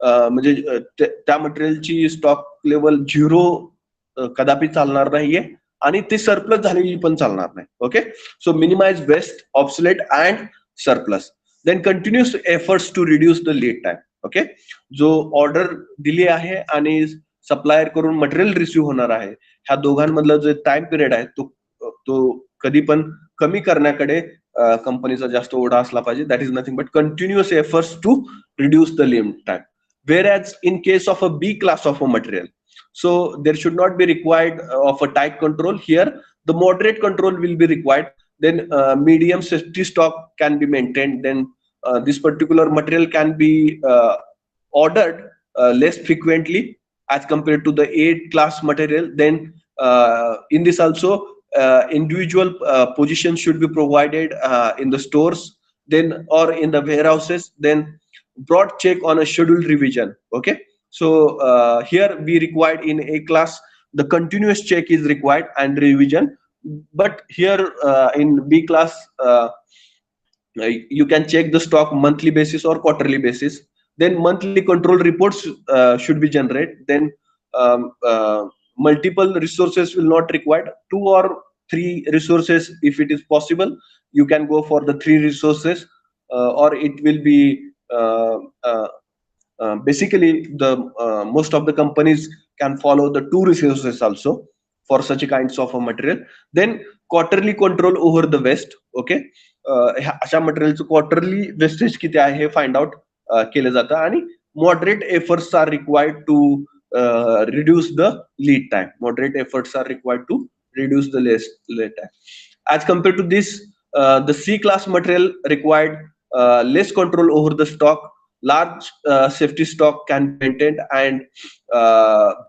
म्हणजे त्या मटेरियलची स्टॉक लेवल झिरो कदापि चालणार नाहीये आणि ते सरप्लस झालेली पण चालणार नाही. Okay, so minimise waste, obsolete and surplus. Then continuous efforts to reduce the lead time. Okay, जो ऑर्डर दिली आहे आणि सप्लायर करून मटेरियल रिसिव्ह होणार आहे, ह्या दोघांमधला जो टाइम पिरियड आहे तो कधी पण कमी करण्याकडे कंपनीचा जास्त ओढा असला पाहिजे. That is nothing but continuous efforts to reduce the lead time. Whereas in case of a B class of a material, so there should not be required of a tight control. Here the moderate control will be required. Then medium safety stock can be maintained. Then this particular material can be ordered less frequently as compared to the A class material. Then in this also individual positions should be provided in the stores, then or in the warehouses. Then broad check on a scheduled revision. Okay, so here we required in A class the continuous check is required and revision, but here in B class you can check the stock monthly basis or quarterly basis. Then monthly control reports should be generated. Then multiple resources will not required, two or three resources if it is possible. You can go for the three resources, or it will be basically the most of the companies can follow the two resources also for such a kinds of a material. Then quarterly control over the waste. Okay, अशा मटेरियलचं quarterly wastage किती आहे हे find out केलं जातं आणि moderate efforts are required to reduce the lead time. Moderate efforts are required to reduce the lead time. As compared to this, the C class material required less control over the stock. Large safety stock can be maintained and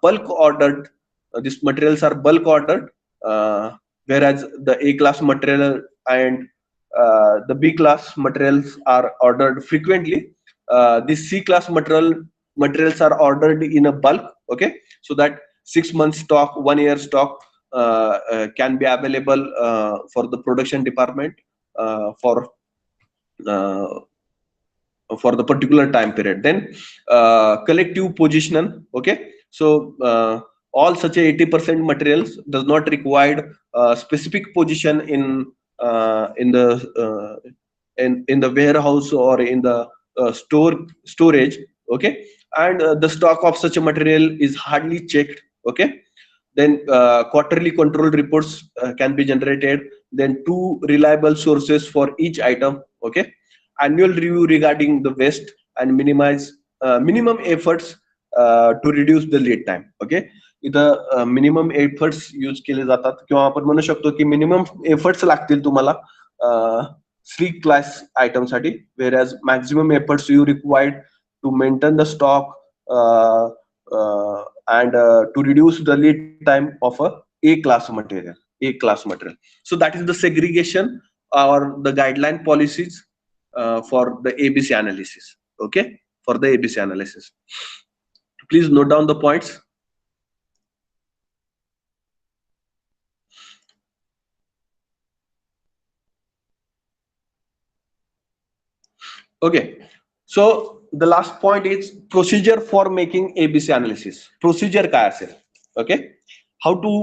bulk ordered. These materials are bulk ordered, whereas the A class material and the B class materials are ordered frequently. This C class materials are ordered in a bulk. Okay, so that 6 months stock, 1 year stock can be available for the production department uh, for the particular time period. Then collective position. Okay, so all such 80% materials does not require specific position in the in the warehouse or in the storage. Okay, and the stock of such a material is hardly checked. Okay, then quarterly control reports can be generated. Then two reliable sources for each item. Okay, annual review regarding the waste and minimize minimum efforts to reduce the lead time. Okay, इथं minimum efforts use केले जातात किंवा आपण म्हणू शकतो की minimum efforts लागतील तुम्हाला सी क्लास आयटम साठी, whereas maximum efforts you required to maintain the stock and to reduce the lead time of a class material. A class material. So that is the segregation or the guideline policies for the ABC analysis. Okay, for the ABC analysis. Please note down the points. Okay, so the last point is procedure for making ABC analysis. Procedure काय असेल? Okay, how to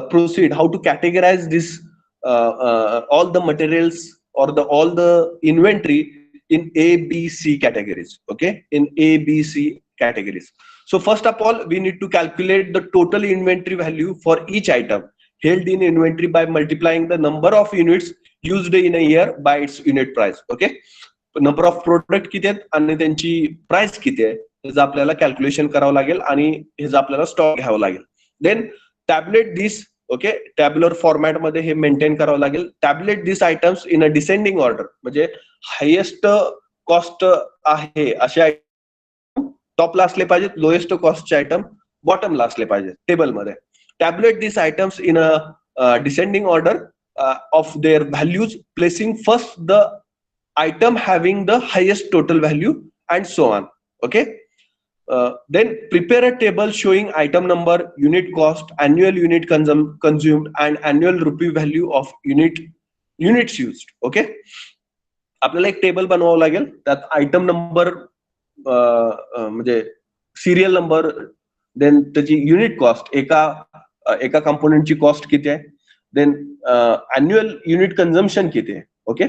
proceed, how to categorize this all the materials or all the inventory in A, B, C categories. Okay, in A, B, C categories. So first of all, we need to calculate the total inventory value for each item held in inventory by multiplying the number of units used in a year by its unit price. Okay, number of product किती आहेत आणि त्यांची price किती आहे ह्याचं आपल्याला calculation करावं लागेल आणि ह्याचा आपल्याला स्टॉक घ्यावं लागेल. Then tabulate this, okay, tabular format मध्ये हे मेंटेन करावं लागेल. Tabulate this items in a descending order, म्हणजे हायेस्ट कॉस्ट आहे असे टॉपला असले पाहिजेत, लोएस्ट कॉस्टचे आयटम बॉटमला असले पाहिजेत टेबलमध्ये. Tablet this items in a descending order of their values, placing first the item having the highest total value and so on. Okay, then prepare a table showing item number, unit cost, annual unit consumed and annual rupee value of units used. Okay, आपल्याला एक table बनवावं लागेल, त्यात item number म्हणजे serial number, then त्याची unit cost, एका कंपोनेंटची cost किती आहे, देन अॅन्युअल युनिट कन्झम्पशन किती आहे, ओके,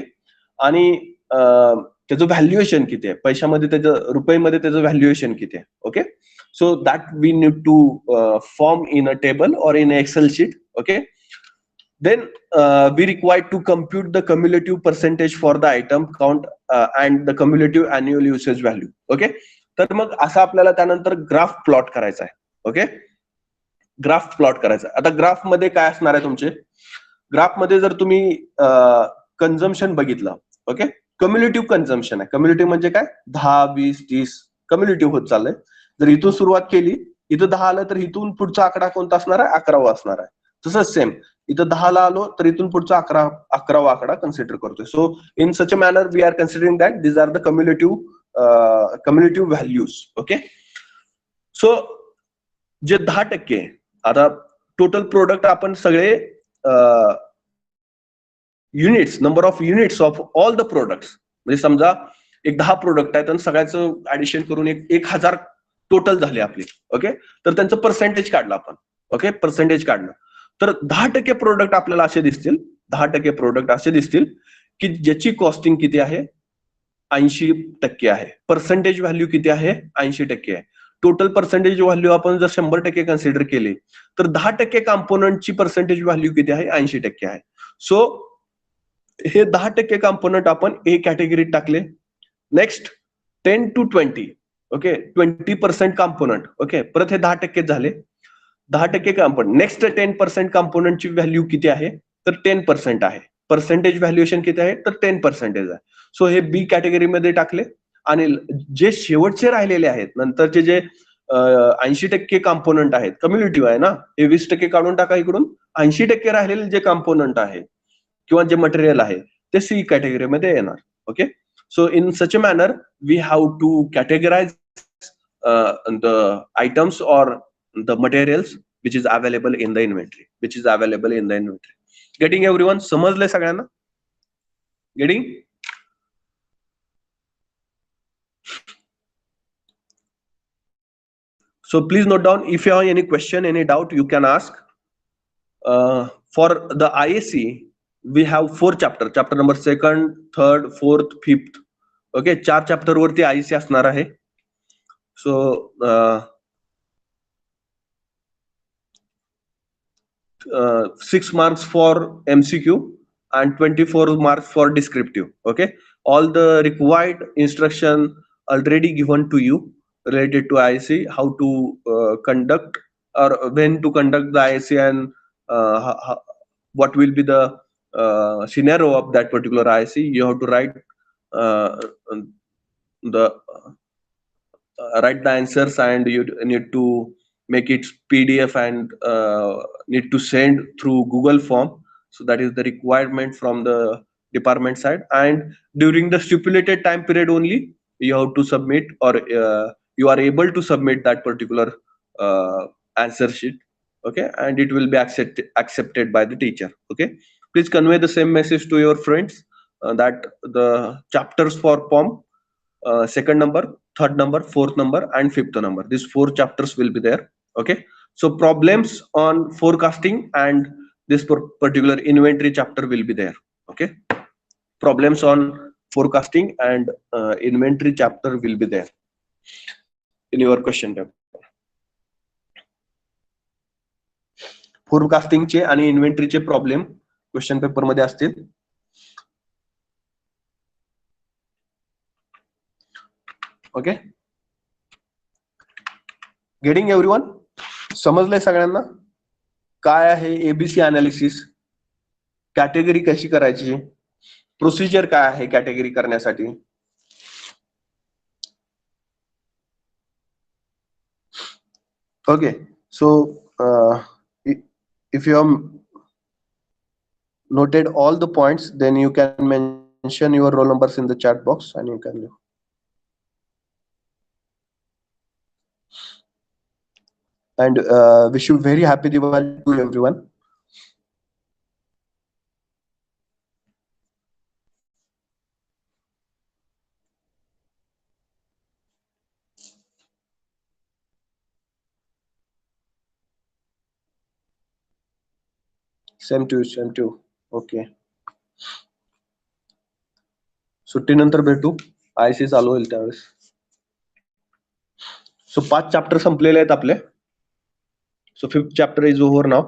आणि त्याचं व्हॅल्युएशन किती आहे, पैशामध्ये त्याचं रुपयेमध्ये त्याचं व्हॅल्युएशन किती आहे. Okay, so that we need to form in a table or in Excel sheet. Okay, then we required to compute the cumulative percentage for the item count and the cumulative annual usage value. Okay, तर मग असं आपल्याला त्यानंतर graph plot करायचा आहे. Okay, graph plot करायचा. आता graph मध्ये काय असणार आहे तुमचे, ग्राफ मध्ये जर तुम्ही कन्झम्पशन बघितलं, ओके, कम्युलेटिव्ह कन्झम्पशन आहे. कम्युलेटिव्ह म्हणजे काय, 10, 20, 30 कम्युलेटिव्ह होत चाललंय. जर इथून सुरुवात केली, इथं 10 आलं तर इथून पुढचा आकडा कोणता असणार आहे, 11वा असणार आहे. तसंच सेम इथं 10 ला आलो तर इथून पुढचा 11वा आकडा कन्सिडर करतोय. So in such a manner we are considering that these are the cumulative values. Okay, so जे 10%, आता टोटल प्रोडक्ट आपण सगळे units, number of units of all the products, म्हणजे समजा एक 10 प्रोडक्ट आहेत आणि सगळ्याचं ऍडिशन करून 1000 टोटल झाले आपले. ओके, तर त्यांचं पर्सेंटेज काढलं आपण. ओके, पर्सेंटेज काढलं तर 10% प्रोडक्ट आपल्याला असे दिसतील, 10% प्रोडक्ट असे दिसतील की ज्याची कॉस्टिंग किती आहे, 80% आहे. पर्सेंटेज व्हॅल्यू किती आहे, 80% आहे. टोटल पर्सेंटेज व्हॅल्यू आपण जर 100% कन्सिडर केली तर 10% कॉम्पोनंटची पर्सेंटेज व्हॅल्यू किती आहे, 80% आहे. सो हे 10% कॉम्पोनंट आपण ए कॅटेगरीत टाकले. Next 10 to 20, okay, 20% component. Okay, परत हे 10% झाले, 10% कॉम्पोनंट. नेक्स्ट 10% कॉम्पोनंटची व्हॅल्यू किती आहे, तर 10% आहे. पर्सेंटेज व्हॅल्युएशन किती आहे, तर 10% आहे. सो हे बी कॅटेगरीमध्ये टाकले. आणि जे शेवटचे राहिलेले आहेत, नंतरचे जे 80% कॉम्पोनंट आहेत, कम्युनिटिव्ह आहे ना, हे 20% काढून टाका इकडून. 80% राहिलेले जे कॉम्पोनंट आहे किंवा जे मटेरियल आहे ते सी कॅटेगरीमध्ये येणार. Okay, so in such a manner we have to categorize the items or the materials which is available in the inventory. Getting everyone? समजलंय सगळ्यांना? Getting? So please note down, if you have any question, any doubt, you can ask. For the IAC, we have 4 chapter. Chapter number 2nd, 3rd, 4th, 5th. Okay, 4 chapter वरती IAC असणार आहे. So 6 marks for MCQ and 24 marks for descriptive. Okay, all the required instruction already given to you related to IAC, how to conduct or when to conduct the IAC, and what will be the scenario of that particular IAC. You have to write write the answers, and you need to make it PDF and need to send through Google form. So that is the requirement from the department side, and during the stipulated time period only you have to submit, or you are able to submit that particular answer sheet. Okay, and it will be accepted by the teacher. Okay, please convey the same message to your friends that the chapters for POM, second number, third number, fourth number, and fifth number, these 4 chapters will be there. Okay, so problems on forecasting and this particular inventory chapter will be there. Okay, problems on forecasting and inventory chapter will be there. in your question paper. फोरकास्टिंगचे आणि इन्व्हेंटरीचे problem question paper मध्ये असतील. Okay, getting everyone? समजलंय सगळ्यांना काय आहे ABC analysis, category कशी करायची, procedure काय आहे कॅटेगरी करण्यासाठी? Okay, so if you have noted all the points, then you can mention your roll numbers in the chat box and you can leave. And wish you very happy Diwali to everyone. Same to you, same to you. Okay, सुट्टीनंतर भेटू, आयसी चालू होईल त्यावेळेस. सो 5 chapter संपलेले आहेत आपले. सो 5th chapter is over now.